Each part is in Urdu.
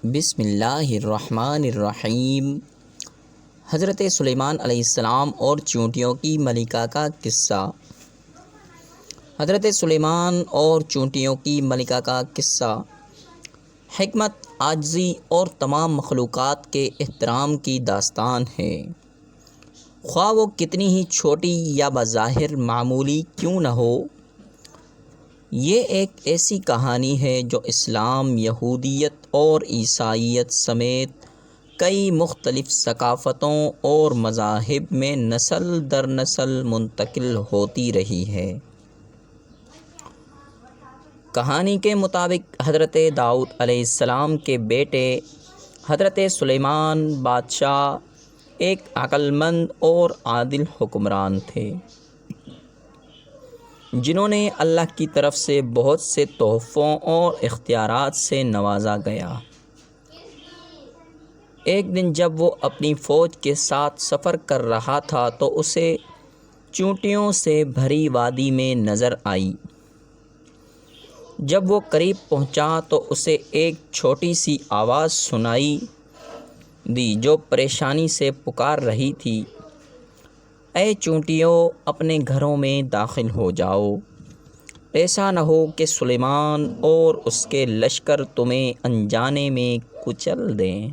بسم اللہ الرحمن الرحیم۔ حضرت سلیمان علیہ السلام اور چونٹیوں کی ملکہ کا قصہ۔ حضرت سلیمان اور چونٹیوں کی ملکہ کا قصہ حکمت، عاجزی اور تمام مخلوقات کے احترام کی داستان ہے، خواہ وہ کتنی ہی چھوٹی یا بظاہر معمولی کیوں نہ ہو۔ یہ ایک ایسی کہانی ہے جو اسلام، یہودیت اور عیسائیت سمیت کئی مختلف ثقافتوں اور مذاہب میں نسل در نسل منتقل ہوتی رہی ہے۔ کہانی کے مطابق حضرت داؤد علیہ السلام کے بیٹے حضرت سلیمان بادشاہ ایک عقل مند اور عادل حکمران تھے، جنہوں نے اللہ کی طرف سے بہت سے تحفوں اور اختیارات سے نوازا گیا۔ ایک دن جب وہ اپنی فوج کے ساتھ سفر کر رہا تھا تو اسے چونٹیوں سے بھری وادی میں نظر آئی۔ جب وہ قریب پہنچا تو اسے ایک چھوٹی سی آواز سنائی دی جو پریشانی سے پکار رہی تھی، اے چونٹیوں، اپنے گھروں میں داخل ہو جاؤ، ایسا نہ ہو کہ سلیمان اور اس کے لشکر تمہیں انجانے میں کچل دیں۔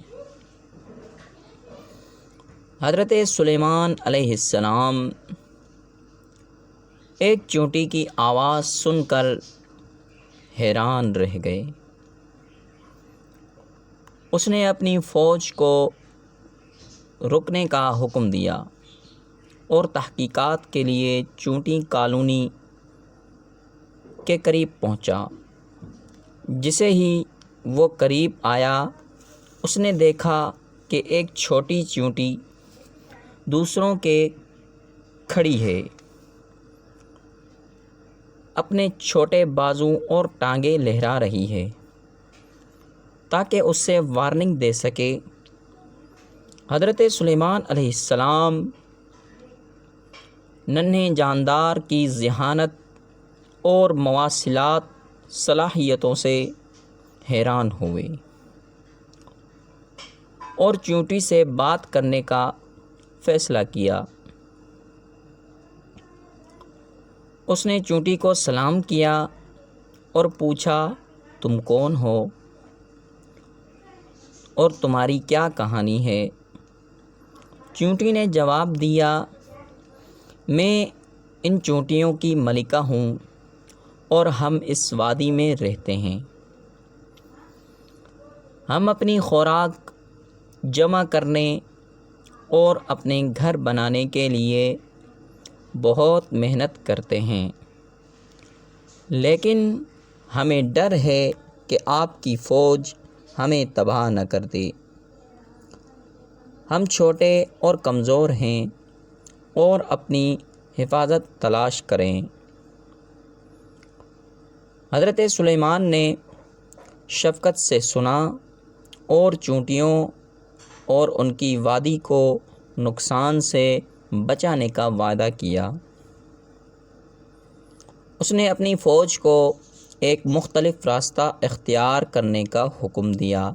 حضرت سلیمان علیہ السلام ایک چونٹی کی آواز سن کر حیران رہ گئے۔ اس نے اپنی فوج کو رکنے کا حکم دیا اور تحقیقات کے لیے چونٹی کالونی کے قریب پہنچا۔ جسے ہی وہ قریب آیا، اس نے دیکھا کہ ایک چھوٹی چونٹی دوسروں کے کھڑی ہے، اپنے چھوٹے بازو اور ٹانگیں لہرا رہی ہے تاکہ اس سے وارننگ دے سکے۔ حضرت سلیمان علیہ السلام ننھے جاندار کی ذہانت اور مواصلات صلاحیتوں سے حیران ہوئے اور چونٹی سے بات کرنے کا فیصلہ کیا۔ اس نے چونٹی کو سلام کیا اور پوچھا، تم کون ہو اور تمہاری کیا کہانی ہے؟ چونٹی نے جواب دیا، میں ان چونٹیوں کی ملکہ ہوں اور ہم اس وادی میں رہتے ہیں۔ ہم اپنی خوراک جمع کرنے اور اپنے گھر بنانے کے لیے بہت محنت کرتے ہیں، لیکن ہمیں ڈر ہے کہ آپ کی فوج ہمیں تباہ نہ کر دے۔ ہم چھوٹے اور کمزور ہیں اور اپنی حفاظت تلاش کریں۔ حضرت سلیمان نے شفقت سے سنا اور چونٹیوں اور ان کی وادی کو نقصان سے بچانے کا وعدہ کیا۔ اس نے اپنی فوج کو ایک مختلف راستہ اختیار کرنے کا حکم دیا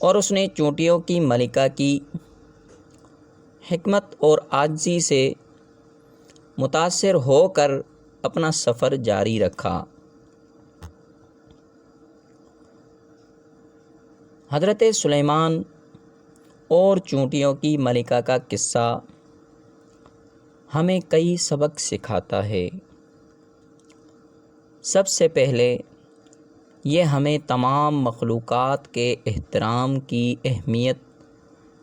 اور اس نے چونٹیوں کی ملکہ کی حکمت اور عاجزی سے متاثر ہو کر اپنا سفر جاری رکھا۔ حضرت سلیمان اور چونٹیوں کی ملکہ کا قصہ ہمیں کئی سبق سکھاتا ہے۔ سب سے پہلے یہ ہمیں تمام مخلوقات کے احترام کی اہمیت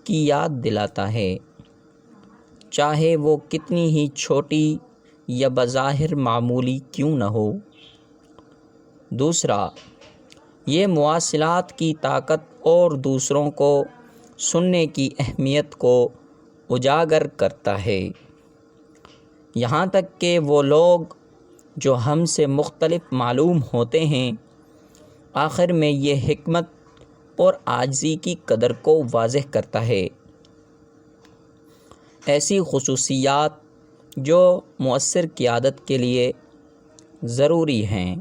کی یاد دلاتا ہے، چاہے وہ کتنی ہی چھوٹی یا بظاہر معمولی کیوں نہ ہو۔ دوسرا، یہ مواصلات کی طاقت اور دوسروں کو سننے کی اہمیت کو اجاگر کرتا ہے، یہاں تک کہ وہ لوگ جو ہم سے مختلف معلوم ہوتے ہیں، آخر میں یہ حکمت اور عاجزی کی قدر کو واضح کرتا ہے۔ ایسی خصوصیات جو مؤثر قیادت کے لیے ضروری ہیں۔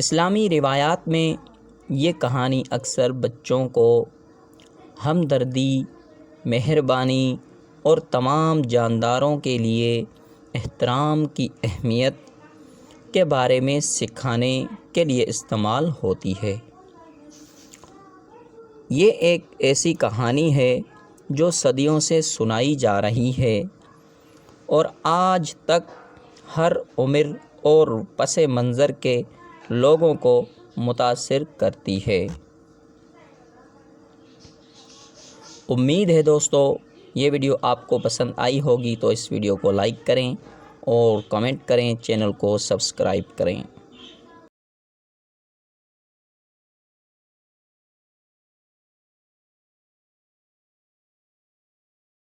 اسلامی روایات میں یہ کہانی اکثر بچوں کو ہمدردی، مہربانی اور تمام جانداروں کے لیے احترام کی اہمیت کے بارے میں سکھانے کے لیے استعمال ہوتی ہے۔ یہ ایک ایسی کہانی ہے جو صدیوں سے سنائی جا رہی ہے اور آج تک ہر عمر اور پس منظر کے لوگوں کو متاثر کرتی ہے۔ امید ہے دوستو یہ ویڈیو آپ کو پسند آئی ہوگی، تو اس ویڈیو کو لائک کریں اور کمنٹ کریں، چینل کو سبسکرائب کریں۔